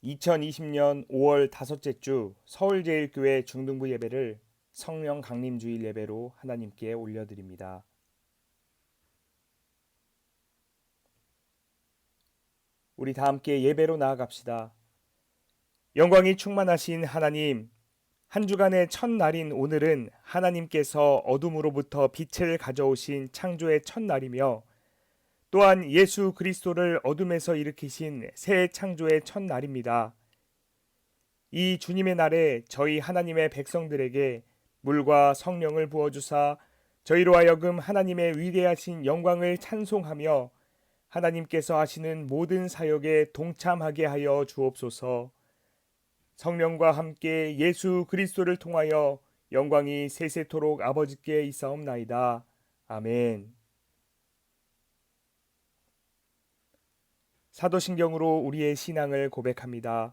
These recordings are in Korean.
2020년 5월 다섯째 주 서울제일교회 중등부 예배를 성령 강림주일 예배로 하나님께 올려드립니다. 우리 다 함께 예배로 나아갑시다. 영광이 충만하신 하나님, 한 주간의 첫날인 오늘은 하나님께서 어둠으로부터 빛을 가져오신 창조의 첫날이며 또한 예수 그리스도를 어둠에서 일으키신 새 창조의 첫날입니다. 이 주님의 날에 저희 하나님의 백성들에게 물과 성령을 부어주사 저희로 하여금 하나님의 위대하신 영광을 찬송하며 하나님께서 하시는 모든 사역에 동참하게 하여 주옵소서. 성령과 함께 예수 그리스도를 통하여 영광이 세세토록 아버지께 있사옵나이다. 아멘. 사도신경으로 우리의 신앙을 고백합니다.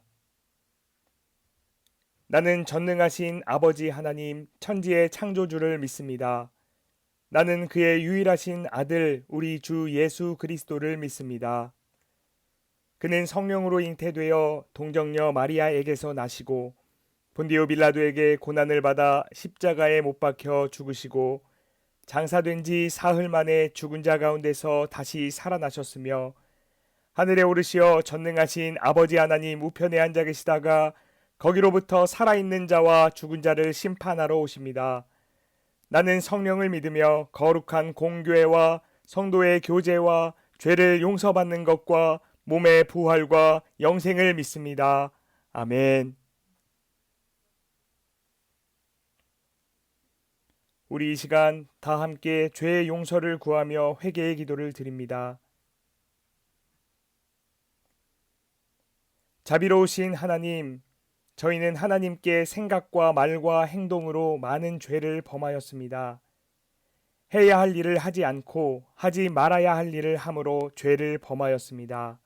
나는 전능하신 아버지 하나님 천지의 창조주를 믿습니다. 나는 그의 유일하신 아들 우리 주 예수 그리스도를 믿습니다. 그는 성령으로 잉태되어 동정녀 마리아에게서 나시고 본디오 빌라도에게 고난을 받아 십자가에 못 박혀 죽으시고 장사된 지 사흘 만에 죽은 자 가운데서 다시 살아나셨으며 하늘에 오르시어 전능하신 아버지 하나님 우편에 앉아 계시다가 거기로부터 살아있는 자와 죽은 자를 심판하러 오십니다. 나는 성령을 믿으며 거룩한 공교회와 성도의 교제와 죄를 용서받는 것과 몸의 부활과 영생을 믿습니다. 아멘. 우리 이 시간 다 함께 죄의 용서를 구하며 회개의 기도를 드립니다. 자비로우신 하나님, 저희는 하나님께 생각과 말과 행동으로 많은 죄를 범하였습니다. 해야 할 일을 하지 않고 하지 말아야 할 일을 함으로 죄를 범하였습니다.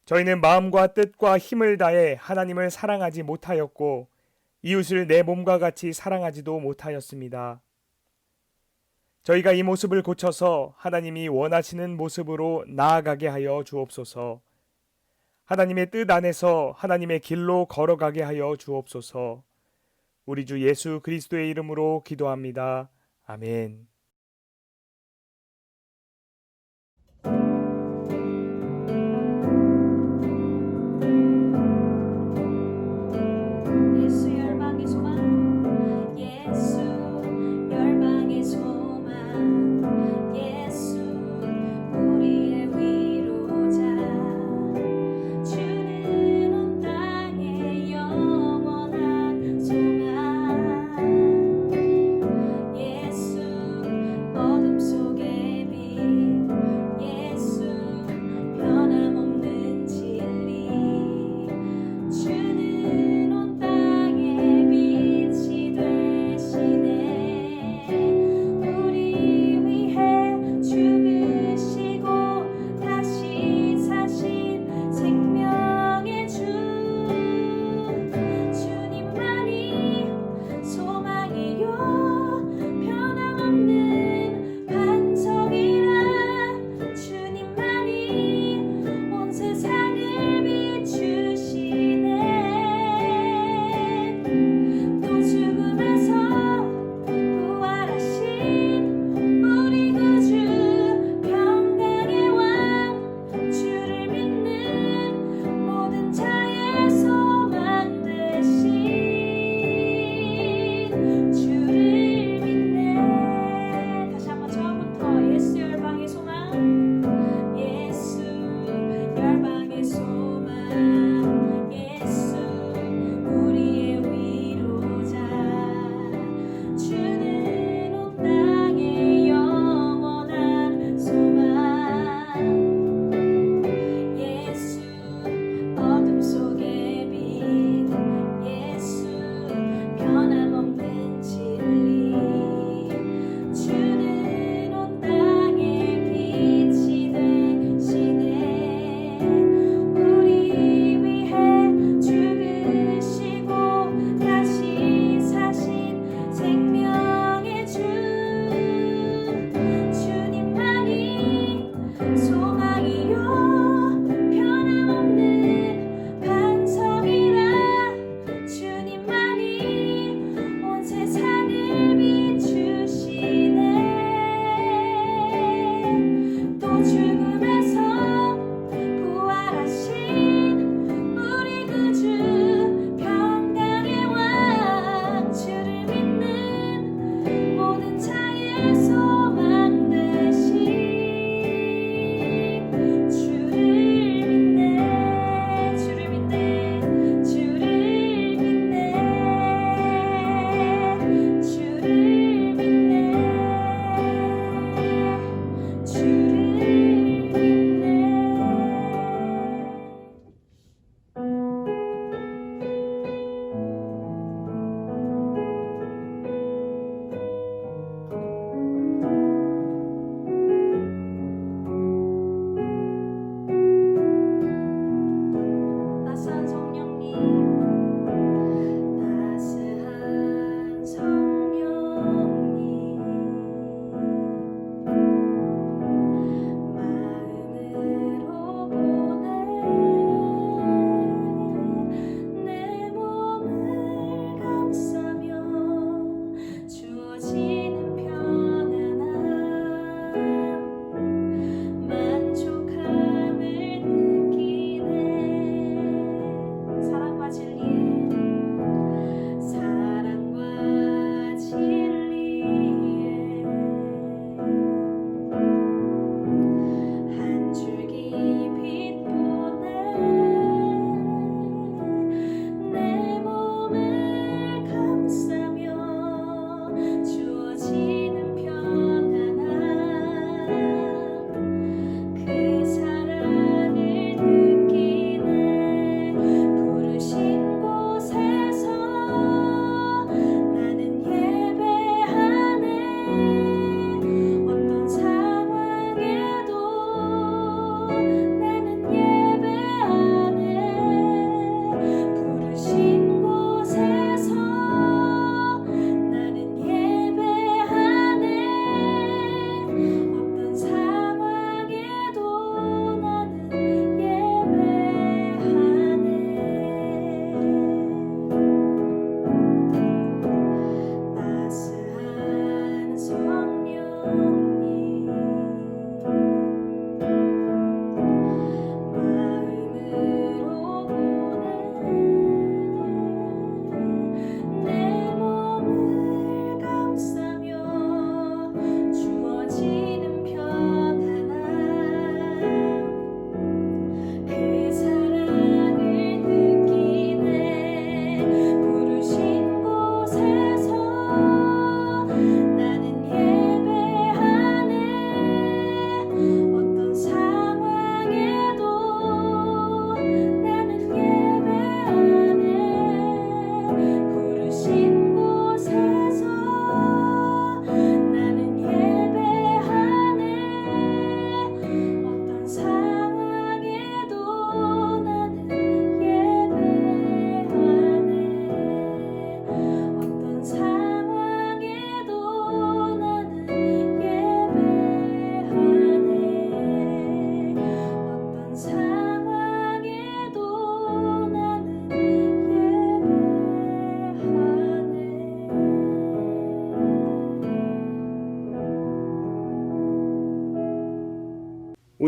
저희는 마음과 뜻과 힘을 다해 하나님을 사랑하지 못하였고 이웃을 내 몸과 같이 사랑하지도 못하였습니다. 저희가 이 모습을 고쳐서 하나님이 원하시는 모습으로 나아가게 하여 주옵소서. 하나님의 뜻 안에서 하나님의 길로 걸어가게 하여 주옵소서. 우리 주 예수 그리스도의 이름으로 기도합니다. 아멘. 예수 열방의 소망 예수 열방의 소망 예수 우리의 위로자 주는 온 땅의 영원한 소망 예수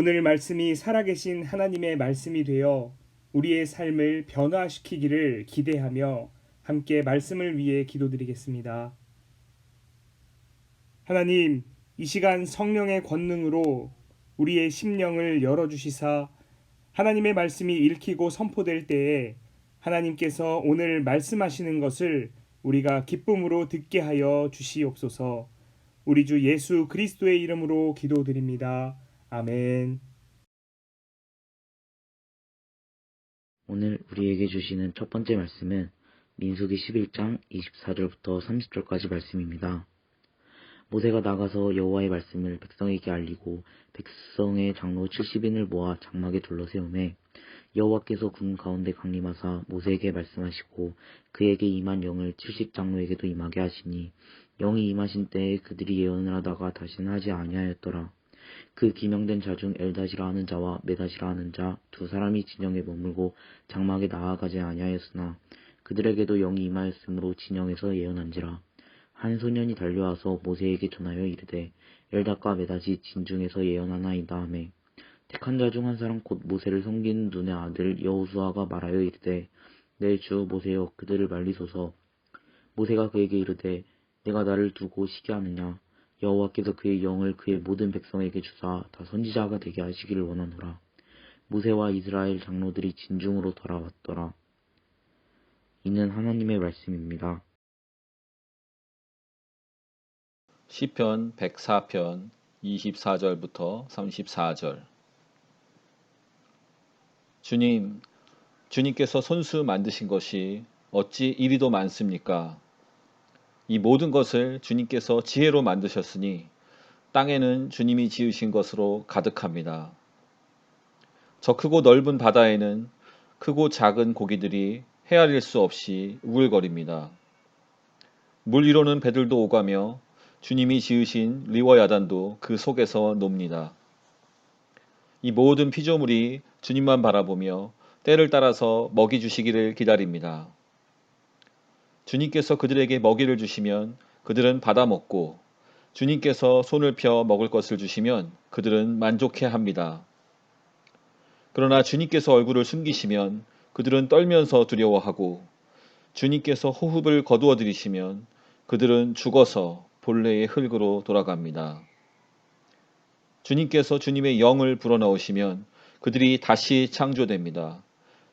오늘 말씀이 살아계신 하나님의 말씀이 되어 우리의 삶을 변화시키기를 기대하며 함께 말씀을 위해 기도드리겠습니다. 하나님, 이 시간 성령의 권능으로 우리의 심령을 열어주시사 하나님의 말씀이 읽히고 선포될 때에 하나님께서 오늘 말씀하시는 것을 우리가 기쁨으로 듣게 하여 주시옵소서. 우리 주 예수 그리스도의 이름으로 기도드립니다. 아멘. 오늘 우리에게 주시는 첫 번째 말씀은 민수기 11장 24절부터 30절까지 말씀입니다. 모세가 나가서 여호와의 말씀을 백성에게 알리고 백성의 장로 70인을 모아 장막에 둘러세우매 여호와께서 궁 가운데 강림하사 모세에게 말씀하시고 그에게 임한 영을 70장로에게도 임하게 하시니 영이 임하신 때에 그들이 예언을 하다가 다시는 하지 아니하였더라. 그 기명된 자 중 엘다시라 하는 자와 메다시라 하는 자 두 사람이 진영에 머물고 장막에 나아가지 아니하였으나 그들에게도 영이 임하였으므로 진영에서 예언한지라. 한 소년이 달려와서 모세에게 전하여 이르되 엘다과 메다시 진중에서 예언하나이다 하매 택한 자 중 한 사람 곧 모세를 섬기는 눈의 아들 여호수아가 말하여 이르되 내 주 모세여 그들을 말리소서. 모세가 그에게 이르되 내가 나를 두고 시기하느냐. 여호와께서 그의 영을 그의 모든 백성에게 주사 다 선지자가 되게 하시기를 원하노라. 모세와 이스라엘 장로들이 진중으로 돌아왔더라. 이는 하나님의 말씀입니다. 시편 104편 24절부터 34절. 주님, 주님께서 손수 만드신 것이 어찌 이리도 많습니까? 이 모든 것을 주님께서 지혜로 만드셨으니 땅에는 주님이 지으신 것으로 가득합니다. 저 크고 넓은 바다에는 크고 작은 고기들이 헤아릴 수 없이 우글거립니다. 물 위로는 배들도 오가며 주님이 지으신 리워야단도 그 속에서 놉니다. 이 모든 피조물이 주님만 바라보며 때를 따라서 먹이 주시기를 기다립니다. 주님께서 그들에게 먹이를 주시면 그들은 받아 먹고 주님께서 손을 펴 먹을 것을 주시면 그들은 만족해합니다. 그러나 주님께서 얼굴을 숨기시면 그들은 떨면서 두려워하고 주님께서 호흡을 거두어 들이시면 그들은 죽어서 본래의 흙으로 돌아갑니다. 주님께서 주님의 영을 불어넣으시면 그들이 다시 창조됩니다.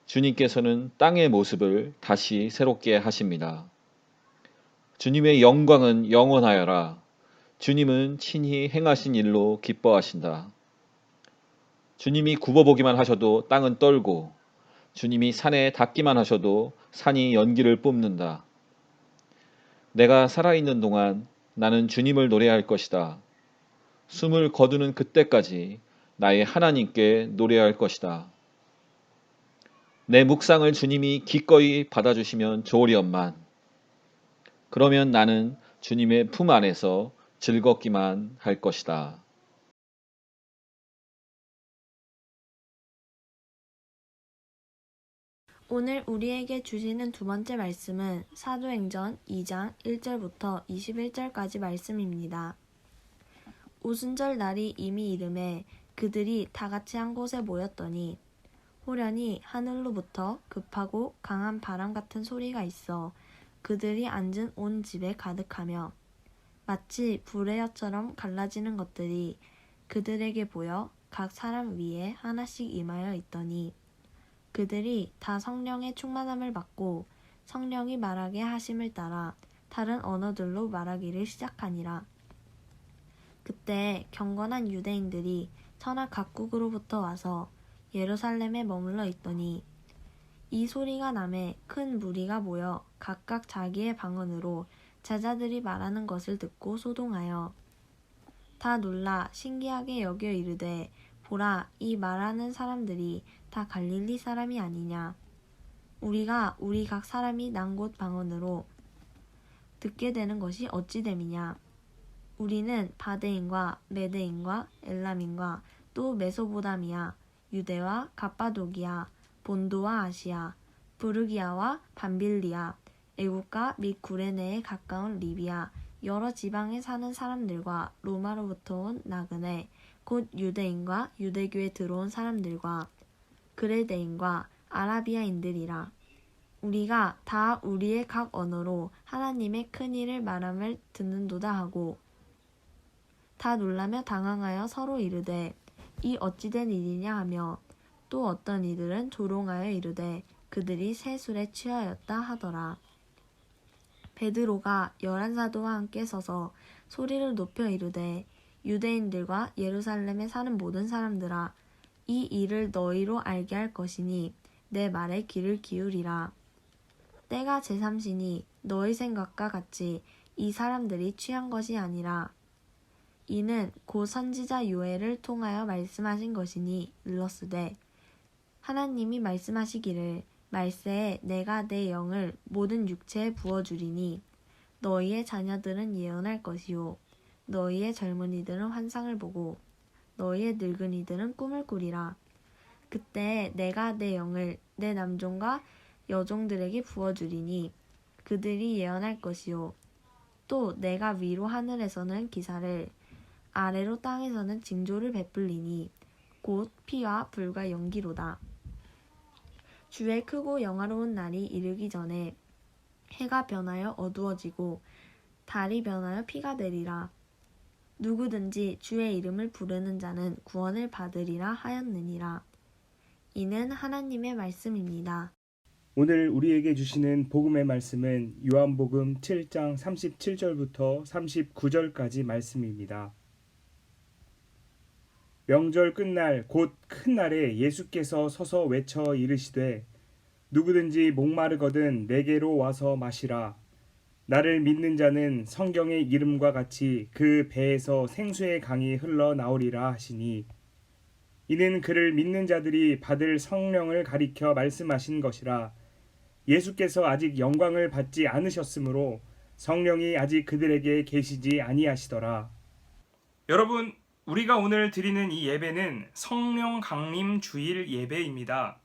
주님께서는 땅의 모습을 다시 새롭게 하십니다. 주님의 영광은 영원하여라. 주님은 친히 행하신 일로 기뻐하신다. 주님이 굽어보기만 하셔도 땅은 떨고 주님이 산에 닿기만 하셔도 산이 연기를 뿜는다. 내가 살아있는 동안 나는 주님을 노래할 것이다. 숨을 거두는 그때까지 나의 하나님께 노래할 것이다. 내 묵상을 주님이 기꺼이 받아주시면 좋으련만. 그러면 나는 주님의 품 안에서 즐겁기만 할 것이다. 오늘 우리에게 주시는 두 번째 말씀은 사도행전 2장 1절부터 21절까지 말씀입니다. 오순절 날이 이미 이름에 그들이 다 같이 한 곳에 모였더니 호련히 하늘로부터 급하고 강한 바람 같은 소리가 있어 그들이 앉은 온 집에 가득하며 마치 불의 혀처럼 갈라지는 것들이 그들에게 보여 각 사람 위에 하나씩 임하여 있더니 그들이 다 성령의 충만함을 받고 성령이 말하게 하심을 따라 다른 언어들로 말하기를 시작하니라. 그때 경건한 유대인들이 천하 각국으로부터 와서 예루살렘에 머물러 있더니 이 소리가 나매 큰 무리가 모여 각각 자기의 방언으로 제자들이 말하는 것을 듣고 소동하여 다 놀라 신기하게 여겨 이르되 보라, 이 말하는 사람들이 다 갈릴리 사람이 아니냐. 우리가 우리 각 사람이 난 곳 방언으로 듣게 되는 것이 어찌 됨이냐. 우리는 바데인과 메데인과 엘람인과 또 메소보다미아, 유대와 갑바도기아, 본도와 아시아, 부르기아와 밤빌리아, 애국과 및 구레네에 가까운 리비아, 여러 지방에 사는 사람들과 로마로부터 온 나그네, 곧 유대인과 유대교에 들어온 사람들과 그레데인과 아라비아인들이라. 우리가 다 우리의 각 언어로 하나님의 큰 일을 말함을 듣는도다 하고 다 놀라며 당황하여 서로 이르되 이 어찌 된 일이냐 하며 또 어떤 이들은 조롱하여 이르되 그들이 새 술에 취하였다 하더라. 베드로가 11사도와 함께 서서 소리를 높여 이르되 유대인들과 예루살렘에 사는 모든 사람들아, 이 일을 너희로 알게 할 것이니 내 말에 귀를 기울이라. 때가 제3시니 너희 생각과 같이 이 사람들이 취한 것이 아니라 이는 곧 선지자 요엘을 통하여 말씀하신 것이니 일렀으되 하나님이 말씀하시기를 말세에 내가 내 영을 모든 육체에 부어주리니 너희의 자녀들은 예언할 것이요 너희의 젊은이들은 환상을 보고 너희의 늙은이들은 꿈을 꾸리라. 그때 내가 내 영을 내 남종과 여종들에게 부어주리니 그들이 예언할 것이요 또 내가 위로 하늘에서는 기사를 아래로 땅에서는 징조를 베풀리니 곧 피와 불과 연기로다. 주의 크고 영화로운 날이 이르기 전에 해가 변하여 어두워지고 달이 변하여 피가 되리라. 누구든지 주의 이름을 부르는 자는 구원을 받으리라 하였느니라. 이는 하나님의 말씀입니다. 오늘 우리에게 주시는 복음의 말씀은 요한복음 7장 37절부터 39절까지 말씀입니다. 명절 끝날 곧 큰 날에 예수께서 서서 외쳐 이르시되 누구든지 목마르거든 내게로 와서 마시라. 나를 믿는 자는 성경의 이름과 같이 그 배에서 생수의 강이 흘러나오리라 하시니 이는 그를 믿는 자들이 받을 성령을 가리켜 말씀하신 것이라. 예수께서 아직 영광을 받지 않으셨으므로 성령이 아직 그들에게 계시지 아니하시더라. 여러분, 우리가 오늘 드리는 이 예배는 성령 강림 주일 예배입니다.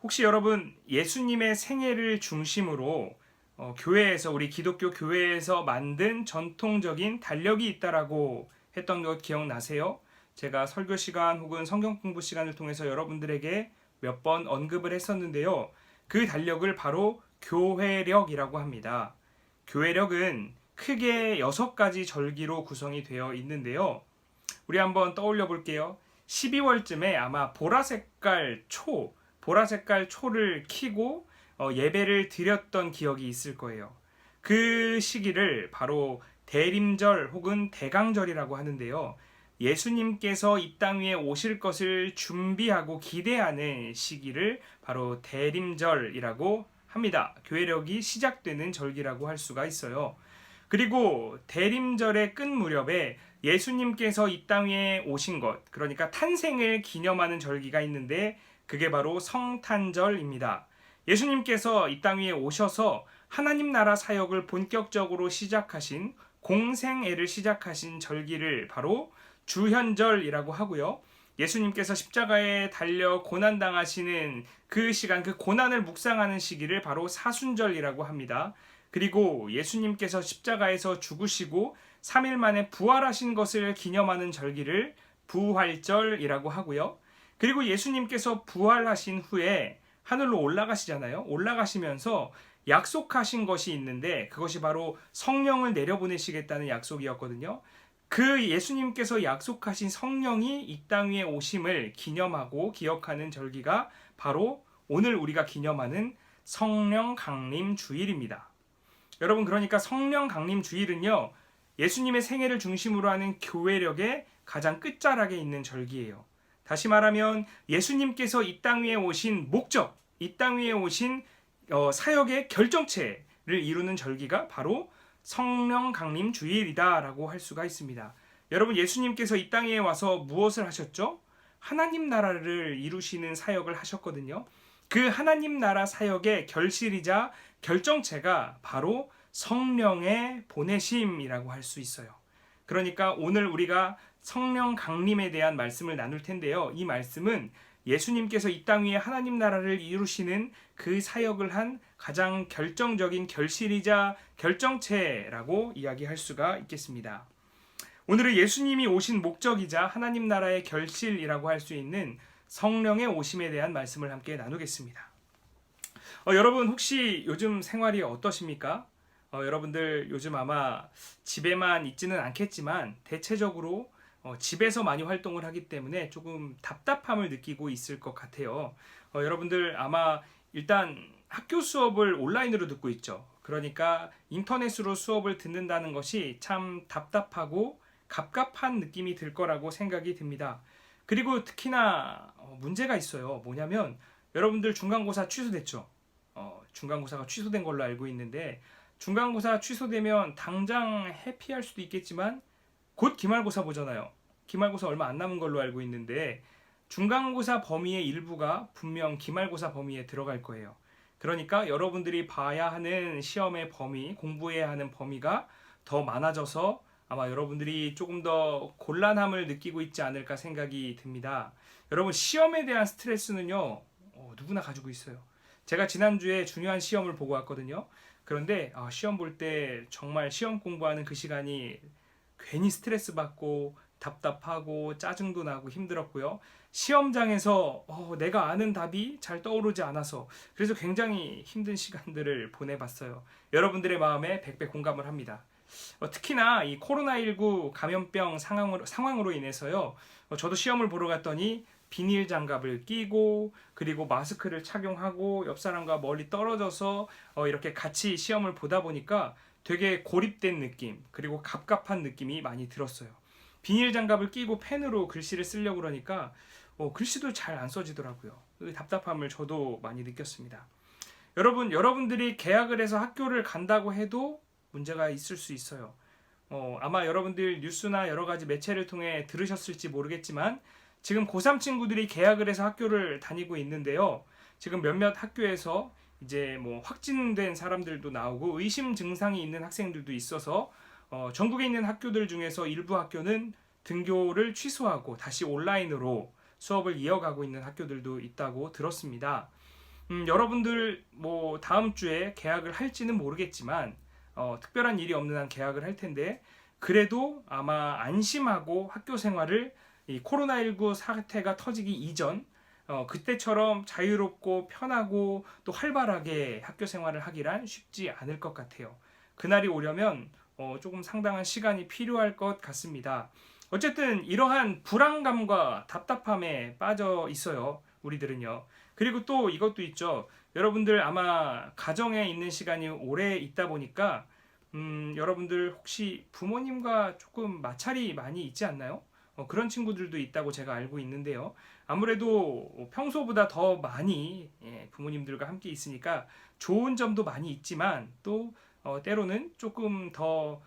혹시 여러분 예수님의 생애를 중심으로 교회에서 우리 기독교 교회에서 만든 전통적인 달력이 있다라고 했던 것 기억나세요? 제가 설교 시간 혹은 성경 공부 시간을 통해서 여러분들에게 몇 번 언급을 했었는데요. 그 달력을 바로 교회력이라고 합니다. 교회력은 크게 6가지 절기로 구성이 되어 있는데요. 우리 한번 떠올려 볼게요. 12월쯤에 아마 보라색깔 초를 켜고 예배를 드렸던 기억이 있을 거예요. 그 시기를 바로 대림절 혹은 대강절이라고 하는데요. 예수님께서 이 땅 위에 오실 것을 준비하고 기대하는 시기를 바로 대림절이라고 합니다. 교회력이 시작되는 절기라고 할 수가 있어요. 그리고 대림절의 끝 무렵에 예수님께서 이 땅 위에 오신 것, 그러니까 탄생을 기념하는 절기가 있는데 그게 바로 성탄절입니다. 예수님께서 이 땅 위에 오셔서 하나님 나라 사역을 본격적으로 시작하신 공생애를 시작하신 절기를 바로 주현절이라고 하고요. 예수님께서 십자가에 달려 고난당하시는 그 시간, 그 고난을 묵상하는 시기를 바로 사순절이라고 합니다. 그리고 예수님께서 십자가에서 죽으시고 3일 만에 부활하신 것을 기념하는 절기를 부활절이라고 하고요. 그리고 예수님께서 부활하신 후에 하늘로 올라가시잖아요. 올라가시면서 약속하신 것이 있는데 그것이 바로 성령을 내려보내시겠다는 약속이었거든요. 그 예수님께서 약속하신 성령이 이 땅 위에 오심을 기념하고 기억하는 절기가 바로 오늘 우리가 기념하는 성령 강림 주일입니다. 여러분, 그러니까 성령 강림 주일은요, 예수님의 생애를 중심으로 하는 교회력의 가장 끝자락에 있는 절기예요. 다시 말하면 예수님께서 이 땅 위에 오신 목적, 이 땅 위에 오신 사역의 결정체를 이루는 절기가 바로 성령 강림 주일이다라고 할 수가 있습니다. 여러분, 예수님께서 이 땅에 와서 무엇을 하셨죠? 하나님 나라를 이루시는 사역을 하셨거든요. 그 하나님 나라 사역의 결실이자 결정체가 바로 성령의 보내심이라고 할 수 있어요. 그러니까 오늘 우리가 성령 강림에 대한 말씀을 나눌 텐데요. 이 말씀은 예수님께서 이 땅 위에 하나님 나라를 이루시는 그 사역을 한 가장 결정적인 결실이자 결정체라고 이야기할 수가 있겠습니다. 오늘은 예수님이 오신 목적이자 하나님 나라의 결실이라고 할 수 있는 성령의 오심에 대한 말씀을 함께 나누겠습니다. 여러분 혹시 요즘 생활이 어떠십니까? 여러분들 요즘 아마 집에만 있지는 않겠지만 대체적으로 집에서 많이 활동을 하기 때문에 조금 답답함을 느끼고 있을 것 같아요. 여러분들 아마 일단 학교 수업을 온라인으로 듣고 있죠. 그러니까 인터넷으로 수업을 듣는다는 것이 참 답답하고 갑갑한 느낌이 들 거라고 생각이 듭니다. 그리고 특히나 문제가 있어요. 뭐냐면 여러분들 중간고사 취소됐죠. 중간고사가 취소된 걸로 알고 있는데 중간고사 취소되면 당장 해피할 수도 있겠지만 곧 기말고사 보잖아요. 기말고사 얼마 안 남은 걸로 알고 있는데 중간고사 범위의 일부가 분명 기말고사 범위에 들어갈 거예요. 그러니까 여러분들이 봐야 하는 시험의 범위, 공부해야 하는 범위가 더 많아져서 아마 여러분들이 조금 더 곤란함을 느끼고 있지 않을까 생각이 듭니다. 여러분 시험에 대한 스트레스는요, 누구나 가지고 있어요. 제가 지난주에 중요한 시험을 보고 왔거든요. 그런데 시험 볼 때 정말 시험 공부하는 그 시간이 괜히 스트레스 받고 답답하고 짜증도 나고 힘들었고요. 시험장에서 내가 아는 답이 잘 떠오르지 않아서 그래서 굉장히 힘든 시간들을 보내봤어요. 여러분들의 마음에 100배 공감을 합니다. 특히나 이 코로나19 감염병 상황으로 인해서요. 저도 시험을 보러 갔더니 비닐 장갑을 끼고 그리고 마스크를 착용하고 옆 사람과 멀리 떨어져서 이렇게 같이 시험을 보다 보니까 되게 고립된 느낌 그리고 갑갑한 느낌이 많이 들었어요. 비닐 장갑을 끼고 펜으로 글씨를 쓰려고 그러니까 글씨도 잘 안 써지더라고요. 그 답답함을 저도 많이 느꼈습니다. 여러분들이 개학을 해서 학교를 간다고 해도 문제가 있을 수 있어요. 아마 여러분들 뉴스나 여러 가지 매체를 통해 들으셨을지 모르겠지만 지금 고3 친구들이 개학을 해서 학교를 다니고 있는데요. 지금 몇몇 학교에서 이제 뭐 확진된 사람들도 나오고 의심 증상이 있는 학생들도 있어서 전국에 있는 학교들 중에서 일부 학교는 등교를 취소하고 다시 온라인으로 수업을 이어가고 있는 학교들도 있다고 들었습니다. 여러분들 뭐 다음 주에 개학을 할지는 모르겠지만 특별한 일이 없는 한 개학을 할 텐데 그래도 아마 안심하고 학교 생활을 이 코로나19 사태가 터지기 이전 그때처럼 자유롭고 편하고 또 활발하게 학교 생활을 하기란 쉽지 않을 것 같아요. 그날이 오려면 조금 상당한 시간이 필요할 것 같습니다. 어쨌든 이러한 불안감과 답답함에 빠져 있어요. 우리들은요. 그리고 또 이것도 있죠. 여러분들 아마 가정에 있는 시간이 오래 있다 보니까 여러분들 혹시 부모님과 조금 마찰이 많이 있지 않나요? 그런 친구들도 있다고 제가 알고 있는데요. 아무래도 평소보다 더 많이 부모님들과 함께 있으니까 좋은 점도 많이 있지만 또 때로는 조금 더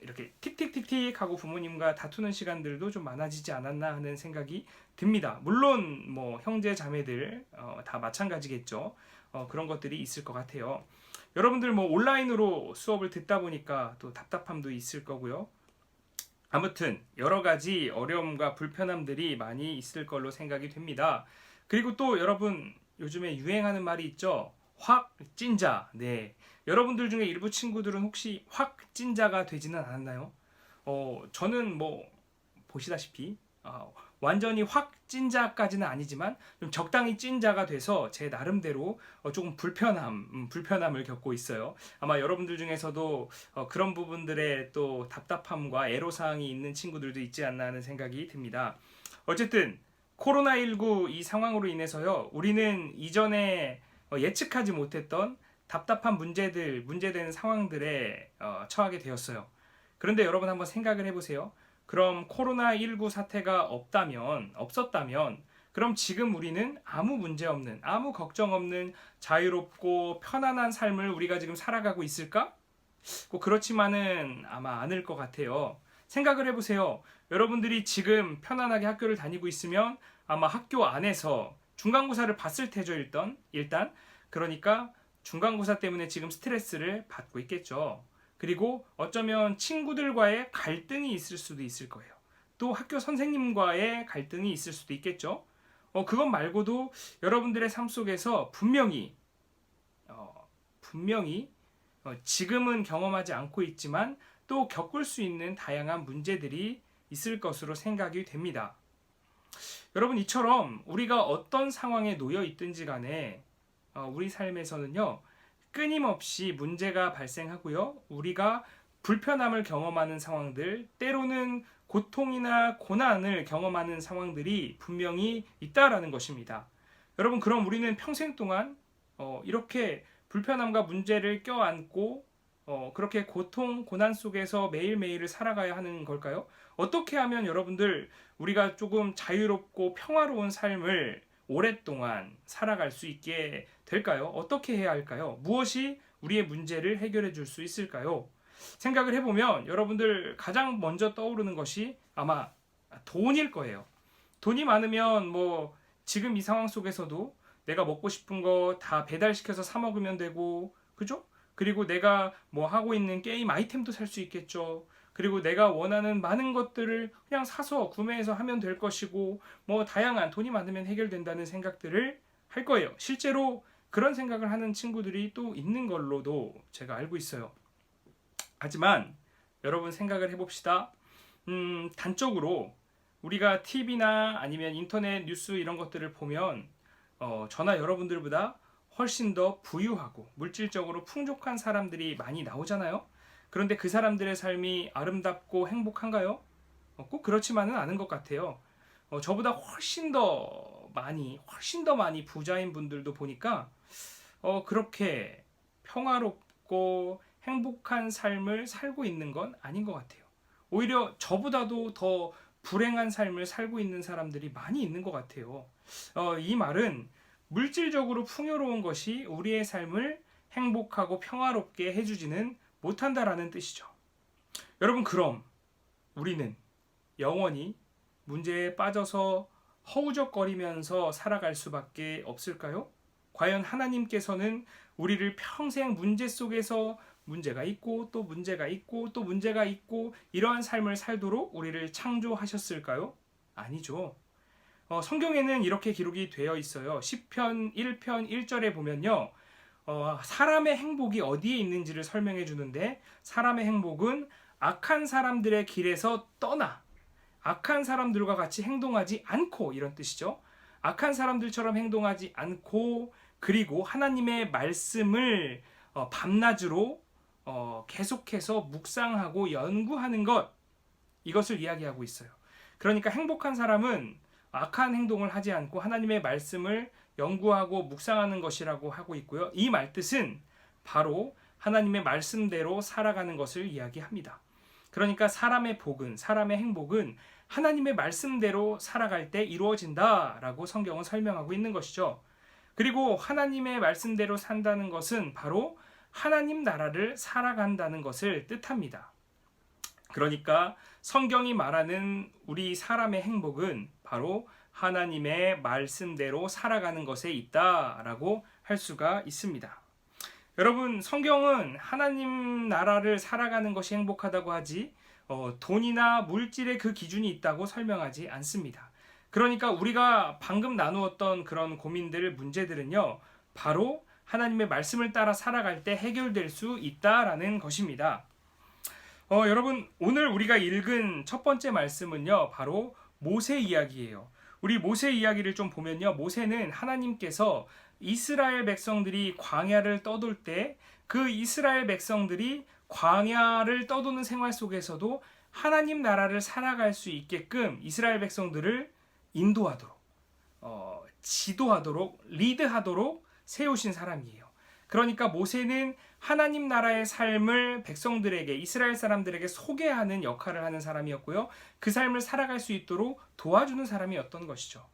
이렇게 틱틱틱틱 하고 부모님과 다투는 시간들도 좀 많아지지 않았나 하는 생각이 듭니다. 물론 뭐 형제 자매들 다 마찬가지겠죠. 그런 것들이 있을 것 같아요. 여러분들 뭐 온라인으로 수업을 듣다 보니까 또 답답함도 있을 거고요. 아무튼 여러 가지 어려움과 불편함들이 많이 있을 걸로 생각이 됩니다. 그리고 또 여러분 요즘에 유행하는 말이 있죠. 확 찐자. 네. 여러분들 중에 일부 친구들은 혹시 확 찐자가 되지는 않았나요? 저는 뭐 보시다시피 완전히 확 찐자까지는 아니지만 좀 적당히 찐자가 돼서 제 나름대로 조금 불편함을 겪고 있어요. 아마 여러분들 중에서도 그런 부분들에 또 답답함과 애로사항이 있는 친구들도 있지 않나 하는 생각이 듭니다. 어쨌든 코로나19 이 상황으로 인해서요. 우리는 이전에 예측하지 못했던 답답한 문제되는 상황들에 처하게 되었어요. 그런데 여러분 한번 생각을 해보세요. 그럼 코로나19 사태가 없었다면 그럼 지금 우리는 아무 문제 없는, 아무 걱정 없는 자유롭고 편안한 삶을 우리가 지금 살아가고 있을까? 꼭 그렇지만은 아마 않을 것 같아요. 생각을 해보세요. 여러분들이 지금 편안하게 학교를 다니고 있으면 아마 학교 안에서 중간고사를 봤을 테죠. 일단 그러니까 중간고사 때문에 지금 스트레스를 받고 있겠죠. 그리고 어쩌면 친구들과의 갈등이 있을 수도 있을 거예요. 또 학교 선생님과의 갈등이 있을 수도 있겠죠. 그것 말고도 여러분들의 삶 속에서 분명히 지금은 경험하지 않고 있지만 또 겪을 수 있는 다양한 문제들이 있을 것으로 생각이 됩니다. 여러분, 이처럼 우리가 어떤 상황에 놓여 있든지 간에 우리 삶에서는요, 끊임없이 문제가 발생하고요, 우리가 불편함을 경험하는 상황들, 때로는 고통이나 고난을 경험하는 상황들이 분명히 있다라는 것입니다. 여러분, 그럼 우리는 평생 동안 이렇게 불편함과 문제를 껴안고 그렇게 고통, 고난 속에서 매일매일을 살아가야 하는 걸까요? 어떻게 하면 여러분들 우리가 조금 자유롭고 평화로운 삶을 오랫동안 살아갈 수 있게 될까요? 어떻게 해야 할까요? 무엇이 우리의 문제를 해결해 줄 수 있을까요? 생각을 해보면 여러분들 가장 먼저 떠오르는 것이 아마 돈일 거예요. 돈이 많으면 뭐 지금 이 상황 속에서도 내가 먹고 싶은 거 다 배달시켜서 사 먹으면 되고, 그죠? 그리고 내가 뭐 하고 있는 게임 아이템도 살 수 있겠죠. 그리고 내가 원하는 많은 것들을 그냥 사서 구매해서 하면 될 것이고, 뭐 다양한 돈이 많으면 해결된다는 생각들을 할 거예요. 실제로 그런 생각을 하는 친구들이 또 있는 걸로도 제가 알고 있어요. 하지만 여러분, 생각을 해봅시다. 단적으로 우리가 TV나 아니면 인터넷 뉴스 이런 것들을 보면 저나 여러분들보다 훨씬 더 부유하고 물질적으로 풍족한 사람들이 많이 나오잖아요. 그런데 그 사람들의 삶이 아름답고 행복한가요? 꼭 그렇지만은 않은 것 같아요. 저보다 훨씬 더 많이 부자인 분들도 보니까 그렇게 평화롭고 행복한 삶을 살고 있는 건 아닌 것 같아요. 오히려 저보다도 더 불행한 삶을 살고 있는 사람들이 많이 있는 것 같아요. 이 말은 물질적으로 풍요로운 것이 우리의 삶을 행복하고 평화롭게 해주지는 못한다라는 뜻이죠. 여러분, 그럼 우리는 영원히 문제에 빠져서 허우적거리면서 살아갈 수밖에 없을까요? 과연 하나님께서는 우리를 평생 문제 속에서 문제가 있고 또 문제가 있고 또 문제가 있고 이러한 삶을 살도록 우리를 창조하셨을까요? 아니죠. 성경에는 이렇게 기록이 되어 있어요. 시편 1편 1절에 보면요, 사람의 행복이 어디에 있는지를 설명해 주는데, 사람의 행복은 악한 사람들의 길에서 떠나 악한 사람들과 같이 행동하지 않고, 이런 뜻이죠. 악한 사람들처럼 행동하지 않고, 그리고 하나님의 말씀을 밤낮으로 계속해서 묵상하고 연구하는 것, 이것을 이야기하고 있어요. 그러니까 행복한 사람은 악한 행동을 하지 않고 하나님의 말씀을 연구하고 묵상하는 것이라고 하고 있고요. 이 말뜻은 바로 하나님의 말씀대로 살아가는 것을 이야기합니다. 그러니까 사람의 행복은 하나님의 말씀대로 살아갈 때 이루어진다라고 성경은 설명하고 있는 것이죠. 그리고 하나님의 말씀대로 산다는 것은 바로 하나님 나라를 살아간다는 것을 뜻합니다. 그러니까 성경이 말하는 우리 사람의 행복은 바로 하나님의 말씀대로 살아가는 것에 있다라고 할 수가 있습니다. 여러분, 성경은 하나님 나라를 살아가는 것이 행복하다고 하지 돈이나 물질의 그 기준이 있다고 설명하지 않습니다. 그러니까 우리가 방금 나누었던 그런 고민들, 문제들은요, 바로 하나님의 말씀을 따라 살아갈 때 해결될 수 있다라는 것입니다. 여러분, 오늘 우리가 읽은 첫 번째 말씀은요, 바로 모세 이야기예요. 우리 모세 이야기를 좀 보면요, 모세는 하나님께서 이스라엘 백성들이 광야를 떠돌 때 그 이스라엘 백성들이 광야를 떠도는 생활 속에서도 하나님 나라를 살아갈 수 있게끔 이스라엘 백성들을 인도하도록, 지도하도록, 리드하도록 세우신 사람이에요. 그러니까 모세는 하나님 나라의 삶을 백성들에게, 이스라엘 사람들에게 소개하는 역할을 하는 사람이었고요. 그 삶을 살아갈 수 있도록 도와주는 사람이었던 것이죠.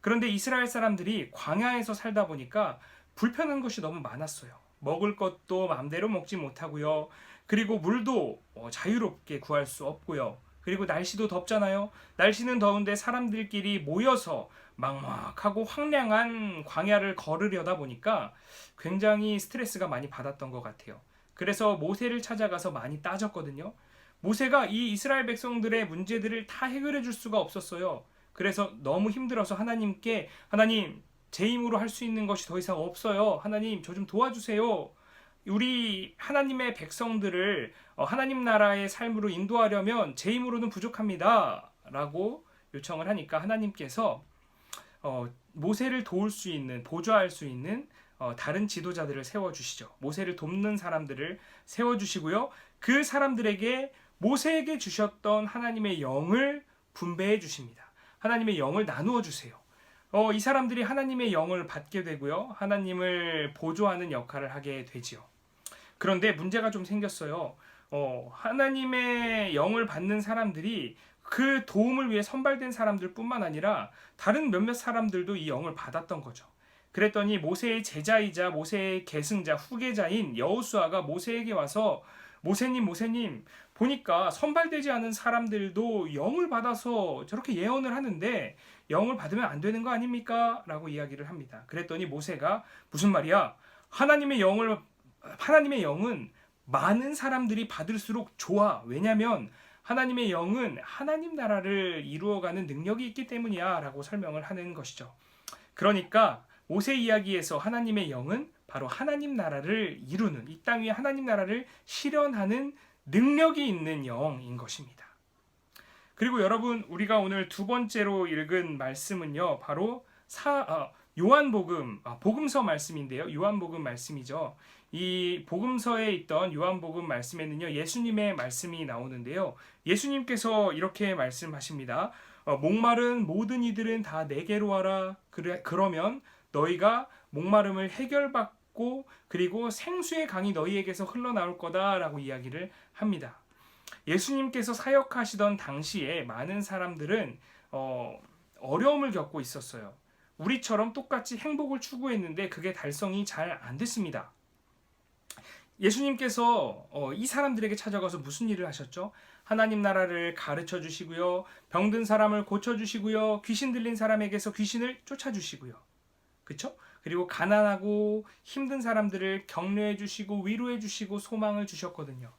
그런데 이스라엘 사람들이 광야에서 살다 보니까 불편한 것이 너무 많았어요. 먹을 것도 마음대로 먹지 못하고요. 그리고 물도 자유롭게 구할 수 없고요. 그리고 날씨도 덥잖아요. 날씨는 더운데 사람들끼리 모여서 막막하고 황량한 광야를 걸으려다 보니까 굉장히 스트레스가 많이 받았던 것 같아요. 그래서 모세를 찾아가서 많이 따졌거든요. 모세가 이 이스라엘 백성들의 문제들을 다 해결해 줄 수가 없었어요. 그래서 너무 힘들어서 하나님께, 하나님, 제 힘으로 할 수 있는 것이 더 이상 없어요. 하나님, 저 좀 도와주세요. 우리 하나님의 백성들을 하나님 나라의 삶으로 인도하려면 제 힘으로는 부족합니다 라고 요청을 하니까 하나님께서 모세를 도울 수 있는, 보좌할 수 있는 다른 지도자들을 세워주시죠. 모세를 돕는 사람들을 세워주시고요. 그 사람들에게 모세에게 주셨던 하나님의 영을 분배해 주십니다. 하나님의 영을 나누어 주세요. 이 사람들이 하나님의 영을 받게 되고요. 하나님을 보조하는 역할을 하게 되지요. 그런데 문제가 좀 생겼어요. 하나님의 영을 받는 사람들이 그 도움을 위해 선발된 사람들 뿐만 아니라 다른 몇몇 사람들도 이 영을 받았던 거죠. 그랬더니 모세의 제자이자 모세의 계승자, 후계자인 여호수아가 모세에게 와서 모세님, 보니까 선발되지 않은 사람들도 영을 받아서 저렇게 예언을 하는데 영을 받으면 안 되는 거 아닙니까? 라고 이야기를 합니다. 그랬더니 모세가 무슨 말이야? 하나님의 영은 많은 사람들이 받을수록 좋아. 왜냐하면 하나님의 영은 하나님 나라를 이루어가는 능력이 있기 때문이야 라고 설명을 하는 것이죠. 그러니까 모세 이야기에서 하나님의 영은 바로 하나님 나라를 이루는, 이 땅 위에 하나님 나라를 실현하는 능력이 있는 영인 것입니다. 그리고 여러분, 우리가 오늘 두 번째로 읽은 말씀은요, 바로 요한복음, 복음서 말씀인데요. 요한복음 말씀이죠. 이 복음서에 있던 요한복음 말씀에는요, 예수님의 말씀이 나오는데요. 예수님께서 이렇게 말씀하십니다. 목마른 모든 이들은 다 내게로 와라. 그러면 너희가 목마름을 해결받고 그리고 생수의 강이 너희에게서 흘러나올 거다라고 이야기를 합니다. 예수님께서 사역하시던 당시에 많은 사람들은 어려움을 겪고 있었어요. 우리처럼 똑같이 행복을 추구했는데 그게 달성이 잘 안 됐습니다. 예수님께서 이 사람들에게 찾아가서 무슨 일을 하셨죠? 하나님 나라를 가르쳐 주시고요. 병든 사람을 고쳐 주시고요. 귀신 들린 사람에게서 귀신을 쫓아 주시고요. 그렇죠? 그리고 가난하고 힘든 사람들을 격려해 주시고 위로해 주시고 소망을 주셨거든요.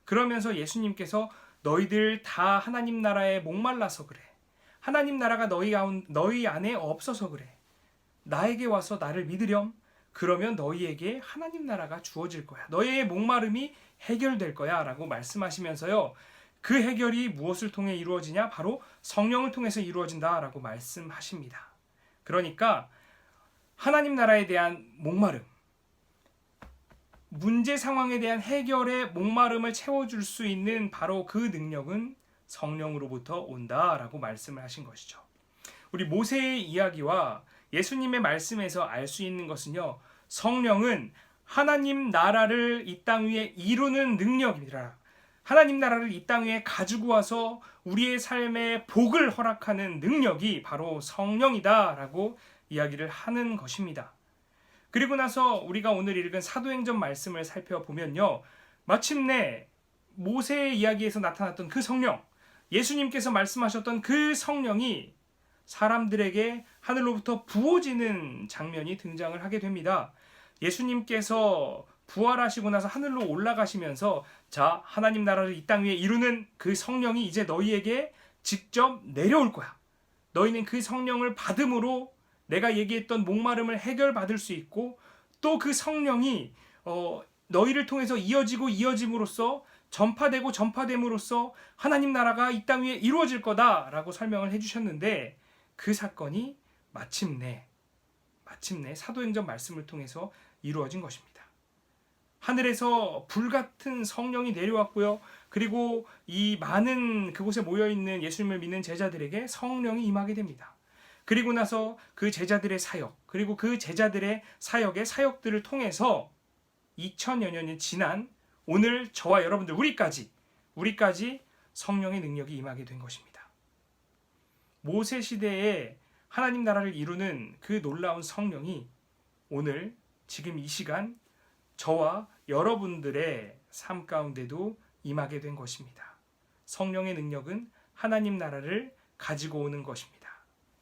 그러면서 예수님께서 너희들 다 하나님 나라에 목말라서 그래. 하나님 나라가 너희 안에 없어서 그래. 나에게 와서 나를 믿으렴. 그러면 너희에게 하나님 나라가 주어질 거야. 너희의 목마름이 해결될 거야 라고 말씀하시면서요. 그 해결이 무엇을 통해 이루어지냐? 바로 성령을 통해서 이루어진다라고 말씀하십니다. 그러니까 하나님 나라에 대한 목마름, 문제 상황에 대한 해결의 목마름을 채워줄 수 있는 바로 그 능력은 성령으로부터 온다라고 말씀을 하신 것이죠. 우리 모세의 이야기와 예수님의 말씀에서 알 수 있는 것은요, 성령은 하나님 나라를 이 땅 위에 이루는 능력이라. 하나님 나라를 이 땅 위에 가지고 와서 우리의 삶에 복을 허락하는 능력이 바로 성령이다라고 이야기를 하는 것입니다. 그리고 나서 우리가 오늘 읽은 사도행전 말씀을 살펴보면요, 마침내 모세의 이야기에서 나타났던 그 성령, 예수님께서 말씀하셨던 그 성령이 사람들에게 하늘로부터 부어지는 장면이 등장을 하게 됩니다. 예수님께서 부활하시고 나서 하늘로 올라가시면서 자, 하나님 나라를 이 땅 위에 이루는 그 성령이 이제 너희에게 직접 내려올 거야. 너희는 그 성령을 받음으로 내가 얘기했던 목마름을 해결받을 수 있고 또 그 성령이 너희를 통해서 이어짐으로써 전파됨으로써 하나님 나라가 이 땅 위에 이루어질 거다라고 설명을 해주셨는데 그 사건이 마침내 사도행전 말씀을 통해서 이루어진 것입니다. 하늘에서 불같은 성령이 내려왔고요. 그리고 이 많은 그곳에 모여있는 예수님을 믿는 제자들에게 성령이 임하게 됩니다. 그리고 나서 그 제자들의 사역, 그리고 그 제자들의 사역의 사역들을 통해서 2000여 년이 지난 오늘 저와 여러분들 우리까지 성령의 능력이 임하게 된 것입니다. 모세 시대에 하나님 나라를 이루는 그 놀라운 성령이 오늘 지금 이 시간 저와 여러분들의 삶 가운데도 임하게 된 것입니다. 성령의 능력은 하나님 나라를 가지고 오는 것입니다.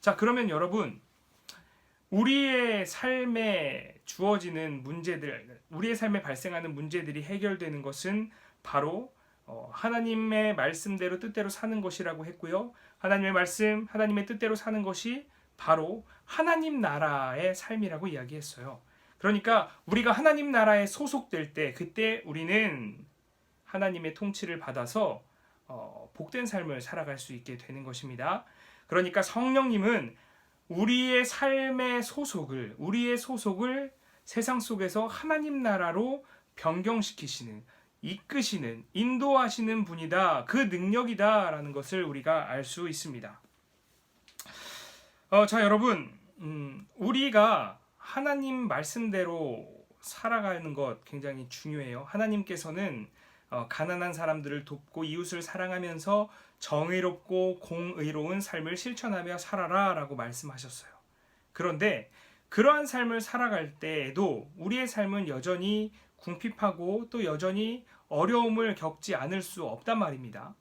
자, 그러면 여러분, 우리의 삶에 주어지는 문제들, 우리의 삶에 발생하는 문제들이 해결되는 것은 바로 하나님의 말씀대로 뜻대로 사는 것이라고 했고요. 하나님의 말씀, 하나님의 뜻대로 사는 것이 바로 하나님 나라의 삶이라고 이야기했어요. 그러니까 우리가 하나님 나라에 소속될 때 그때 우리는 하나님의 통치를 받아서 복된 삶을 살아갈 수 있게 되는 것입니다. 그러니까 성령님은 우리의 우리의 소속을 세상 속에서 하나님 나라로 변경시키시는, 이끄시는, 인도하시는 분이다. 그 능력이다라는 것을 우리가 알 수 있습니다. 자, 여러분, 우리가 하나님 말씀대로 살아가는 것 굉장히 중요해요. 하나님께서는 가난한 사람들을 돕고 이웃을 사랑하면서 정의롭고 공의로운 삶을 실천하며 살아라 라고 말씀하셨어요. 그런데 그러한 삶을 살아갈 때에도 우리의 삶은 여전히 궁핍하고 또 여전히 어려움을 겪지 않을 수 없단 말입니다.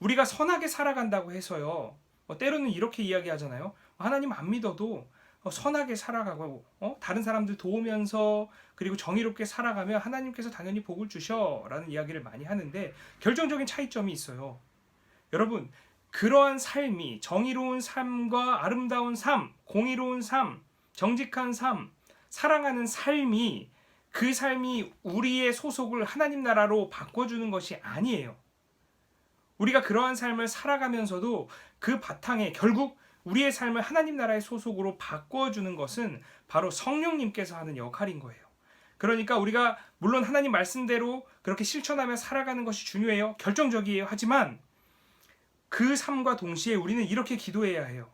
우리가 선하게 살아간다고 해서요, 때로는 이렇게 이야기하잖아요. 하나님 안 믿어도 선하게 살아가고 다른 사람들 도우면서 그리고 정의롭게 살아가면 하나님께서 당연히 복을 주셔 라는 이야기를 많이 하는데 결정적인 차이점이 있어요. 여러분, 그러한 삶이 정의로운 삶과 아름다운 삶, 공의로운 삶, 정직한 삶, 사랑하는 삶이 그 삶이 우리의 소속을 하나님 나라로 바꿔주는 것이 아니에요. 우리가 그러한 삶을 살아가면서도 그 바탕에 결국 우리의 삶을 하나님 나라의 소속으로 바꿔주는 것은 바로 성령님께서 하는 역할인 거예요. 그러니까 우리가 물론 하나님 말씀대로 그렇게 실천하며 살아가는 것이 중요해요. 결정적이에요. 하지만 그 삶과 동시에 우리는 이렇게 기도해야 해요.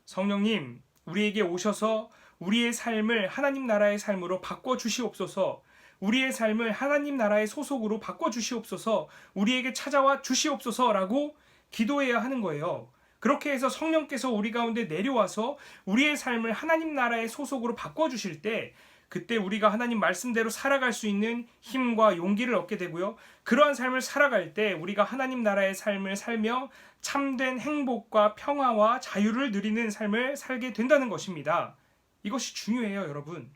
성령님, 우리에게 오셔서 우리의 삶을 하나님 나라의 삶으로 바꿔주시옵소서. 우리의 삶을 하나님 나라의 소속으로 바꿔주시옵소서. 우리에게 찾아와 주시옵소서라고 기도해야 하는 거예요. 그렇게 해서 성령께서 우리 가운데 내려와서 우리의 삶을 하나님 나라의 소속으로 바꿔주실 때 그때 우리가 하나님 말씀대로 살아갈 수 있는 힘과 용기를 얻게 되고요. 그러한 삶을 살아갈 때 우리가 하나님 나라의 삶을 살며 참된 행복과 평화와 자유를 누리는 삶을 살게 된다는 것입니다. 이것이 중요해요, 여러분.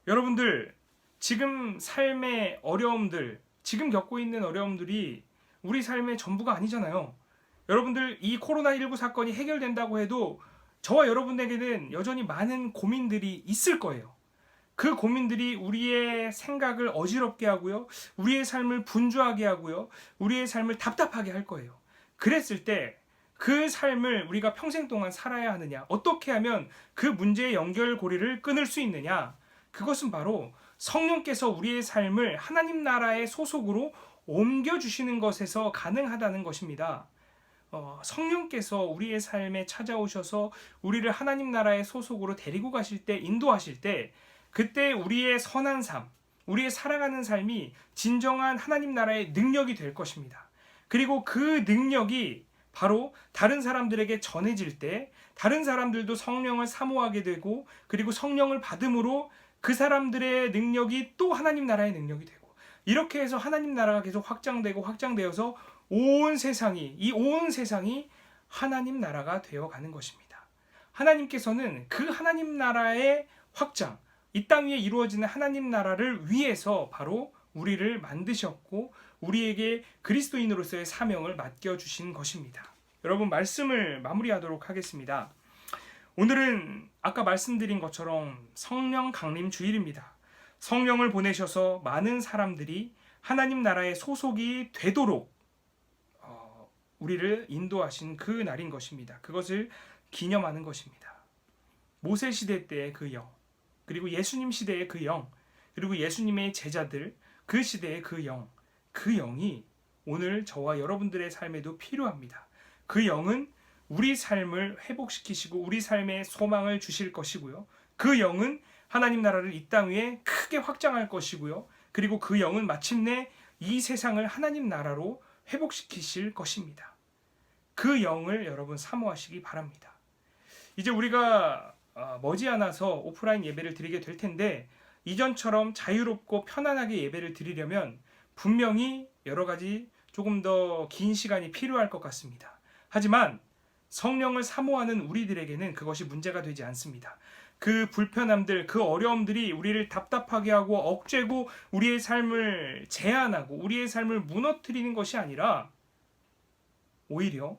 여러분들, 지금 삶의 어려움들, 지금 겪고 있는 어려움들이 우리 삶의 전부가 아니잖아요. 여러분들, 이 코로나19 사건이 해결된다고 해도 저와 여러분에게는 여전히 많은 고민들이 있을 거예요. 그 고민들이 우리의 생각을 어지럽게 하고요. 우리의 삶을 분주하게 하고요. 우리의 삶을 답답하게 할 거예요. 그랬을 때 그 삶을 우리가 평생 동안 살아야 하느냐? 어떻게 하면 그 문제의 연결고리를 끊을 수 있느냐? 그것은 바로 성령께서 우리의 삶을 하나님 나라의 소속으로 옮겨주시는 것에서 가능하다는 것입니다. 성령께서 우리의 삶에 찾아오셔서 우리를 하나님 나라의 소속으로 데리고 가실 때, 인도하실 때 그때 우리의 선한 삶, 우리의 살아가는 삶이 진정한 하나님 나라의 능력이 될 것입니다. 그리고 그 능력이 바로 다른 사람들에게 전해질 때 다른 사람들도 성령을 사모하게 되고 그리고 성령을 받음으로 그 사람들의 능력이 또 하나님 나라의 능력이 되고 이렇게 해서 하나님 나라가 계속 확장되고 확장되어서 온 세상이 하나님 나라가 되어가는 것입니다. 하나님께서는 그 하나님 나라의 확장, 이 땅 위에 이루어지는 하나님 나라를 위해서 바로 우리를 만드셨고 우리에게 그리스도인으로서의 사명을 맡겨주신 것입니다. 여러분, 말씀을 마무리하도록 하겠습니다. 오늘은 아까 말씀드린 것처럼 성령 강림 주일입니다. 성령을 보내셔서 많은 사람들이 하나님 나라의 소속이 되도록 우리를 인도하신 그 날인 것입니다. 그것을 기념하는 것입니다. 모세 시대 때의 그 영, 그리고 예수님 시대의 그 영, 그리고 예수님의 제자들 그 시대의 그 영이 오늘 저와 여러분들의 삶에도 필요합니다. 그 영은 우리 삶을 회복시키시고 우리 삶에 소망을 주실 것이고요. 그 영은 하나님 나라를 이 땅 위에 크게 확장할 것이고요. 그리고 그 영은 마침내 이 세상을 하나님 나라로 회복시키실 것입니다. 그 영을 여러분 사모하시기 바랍니다. 이제 우리가 머지않아서 오프라인 예배를 드리게 될 텐데 이전처럼 자유롭고 편안하게 예배를 드리려면 분명히 여러 가지 조금 더 긴 시간이 필요할 것 같습니다. 하지만 성령을 사모하는 우리들에게는 그것이 문제가 되지 않습니다. 그 불편함들, 그 어려움들이 우리를 답답하게 하고 억제고 우리의 삶을 제한하고 우리의 삶을 무너뜨리는 것이 아니라 오히려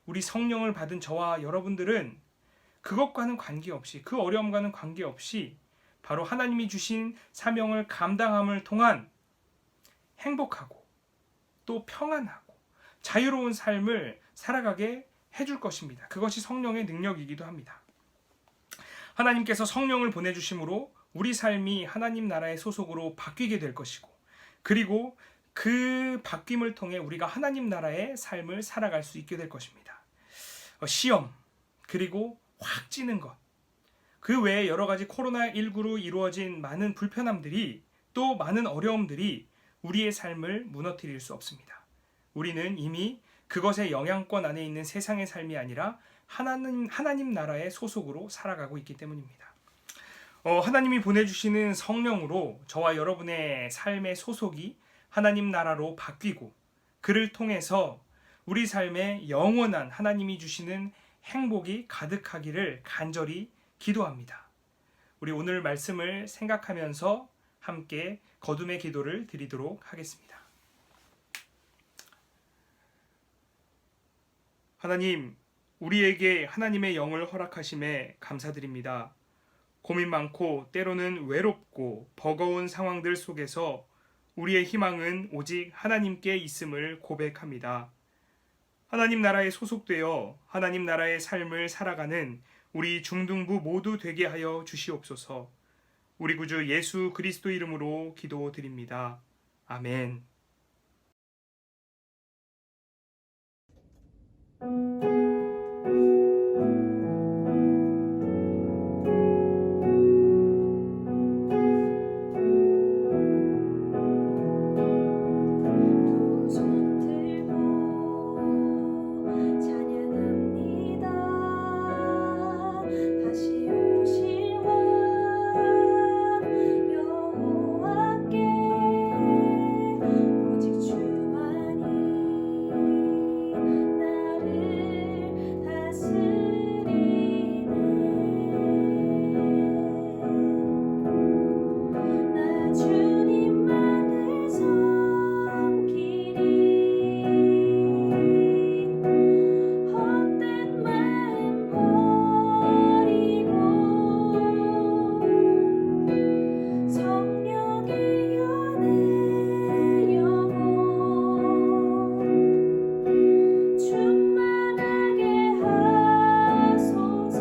우리 성령을 받은 저와 여러분들은 그것과는 관계없이, 그 어려움과는 관계없이 바로 하나님이 주신 사명을 감당함을 통한 행복하고 또 평안하고 자유로운 삶을 살아가게 해줄 것입니다. 그것이 성령의 능력이기도 합니다. 하나님께서 성령을 보내주심으로 우리 삶이 하나님 나라의 소속으로 바뀌게 될 것이고, 그리고 그 바뀜을 통해 우리가 하나님 나라의 삶을 살아갈 수 있게 될 것입니다. 시험, 그리고 확 찌는 것, 그 외에 여러 가지 코로나19로 이루어진 많은 불편함들이, 또 많은 어려움들이 우리의 삶을 무너뜨릴 수 없습니다. 우리는 이미 그것의 영향권 안에 있는 세상의 삶이 아니라 하나님 나라의 소속으로 살아가고 있기 때문입니다. 하나님이 보내주시는 성령으로 저와 여러분의 삶의 소속이 하나님 나라로 바뀌고, 그를 통해서 우리 삶에 영원한 하나님이 주시는 행복이 가득하기를 간절히 기도합니다. 우리 오늘 말씀을 생각하면서 함께 거듭의 기도를 드리도록 하겠습니다. 하나님, 우리에게 하나님의 영을 허락하심에 감사드립니다. 고민 많고 때로는 외롭고 버거운 상황들 속에서 우리의 희망은 오직 하나님께 있음을 고백합니다. 하나님 나라에 소속되어 하나님 나라의 삶을 살아가는 우리 중등부 모두 되게 하여 주시옵소서. 우리 구주 예수 그리스도 이름으로 기도드립니다. 아멘. 두 손 들고 찬양합니다. 다시 오실 왕 여호와께 오직 주만이 나를 다스리네. 나 주님만을 섬기리. 헛된 마음 버리고 성령의 연애 영혼 충만하게 하소서.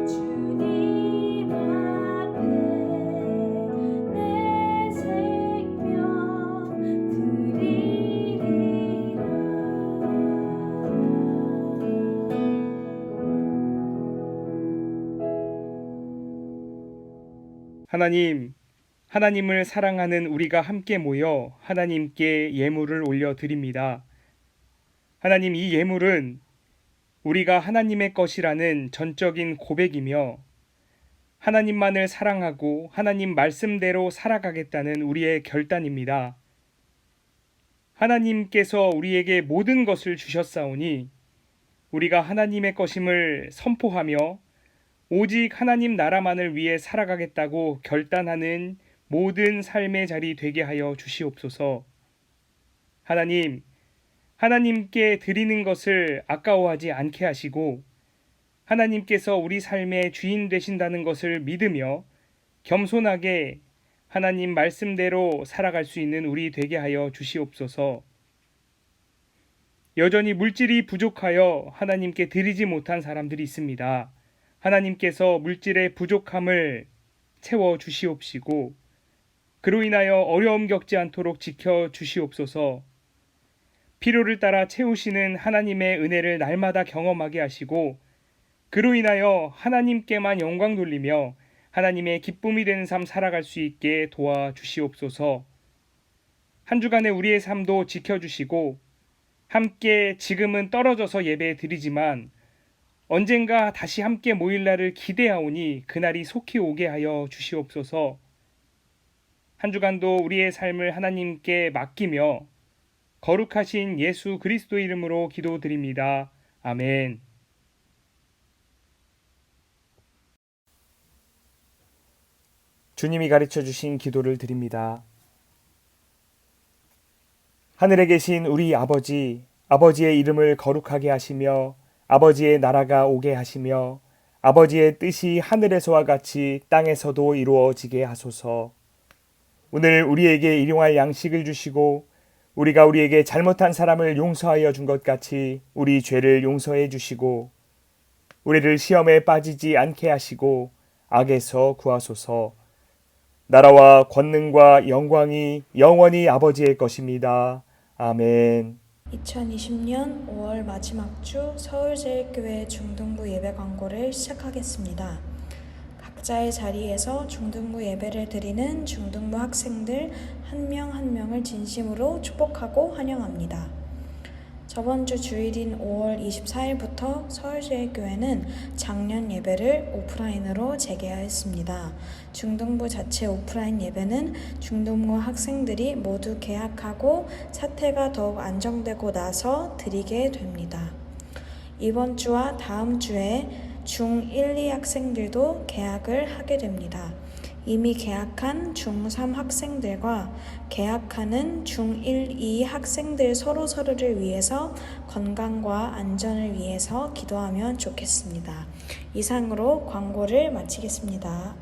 주님 앞에 내 생명 하나님, 하나님을 사랑하는 우리가 함께 모여 하나님께 예물을 올려드립니다. 하나님, 이 예물은 우리가 하나님의 것이라는 전적인 고백이며, 하나님만을 사랑하고 하나님 말씀대로 살아가겠다는 우리의 결단입니다. 하나님께서 우리에게 모든 것을 주셨사오니 우리가 하나님의 것임을 선포하며 오직 하나님 나라만을 위해 살아가겠다고 결단하는 모든 삶의 자리 되게 하여 주시옵소서. 하나님, 하나님께 드리는 것을 아까워하지 않게 하시고 하나님께서 우리 삶의 주인 되신다는 것을 믿으며 겸손하게 하나님 말씀대로 살아갈 수 있는 우리 되게 하여 주시옵소서. 여전히 물질이 부족하여 하나님께 드리지 못한 사람들이 있습니다. 하나님께서 물질의 부족함을 채워 주시옵시고 그로 인하여 어려움 겪지 않도록 지켜 주시옵소서. 필요를 따라 채우시는 하나님의 은혜를 날마다 경험하게 하시고 그로 인하여 하나님께만 영광 돌리며 하나님의 기쁨이 되는 삶 살아갈 수 있게 도와주시옵소서. 한 주간의 우리의 삶도 지켜주시고 함께 지금은 떨어져서 예배 드리지만 언젠가 다시 함께 모일 날을 기대하오니 그날이 속히 오게 하여 주시옵소서. 한 주간도 우리의 삶을 하나님께 맡기며 거룩하신 예수 그리스도 이름으로 기도드립니다. 아멘. 주님이 가르쳐 주신 기도를 드립니다. 하늘에 계신 우리 아버지, 아버지의 이름을 거룩하게 하시며 아버지의 나라가 오게 하시며 아버지의 뜻이 하늘에서와 같이 땅에서도 이루어지게 하소서. 오늘 우리에게 일용할 양식을 주시고 우리가 우리에게 잘못한 사람을 용서하여 준 것 같이 우리 죄를 용서해 주시고 우리를 시험에 빠지지 않게 하시고 악에서 구하소서. 나라와 권능과 영광이 영원히 아버지의 것입니다. 아멘. 2020년 5월 마지막 주 서울제일교회 중등부 예배 광고를 시작하겠습니다. 각자의 자리에서 중등부 예배를 드리는 중등부 학생들 한 명 한 명을 진심으로 축복하고 환영합니다. 저번 주 주일인 5월 24일부터 서울제일교회는 작년 예배를 오프라인으로 재개하였습니다. 중등부 자체 오프라인 예배는 중등부 학생들이 모두 개학하고 사태가 더욱 안정되고 나서 드리게 됩니다. 이번 주와 다음 주에 중1, 2 학생들도 개학을 하게 됩니다. 이미 개학한 중3 학생들과 개학하는 중1, 2 학생들 서로서로를 위해서 건강과 안전을 위해서 기도하면 좋겠습니다. 이상으로 광고를 마치겠습니다.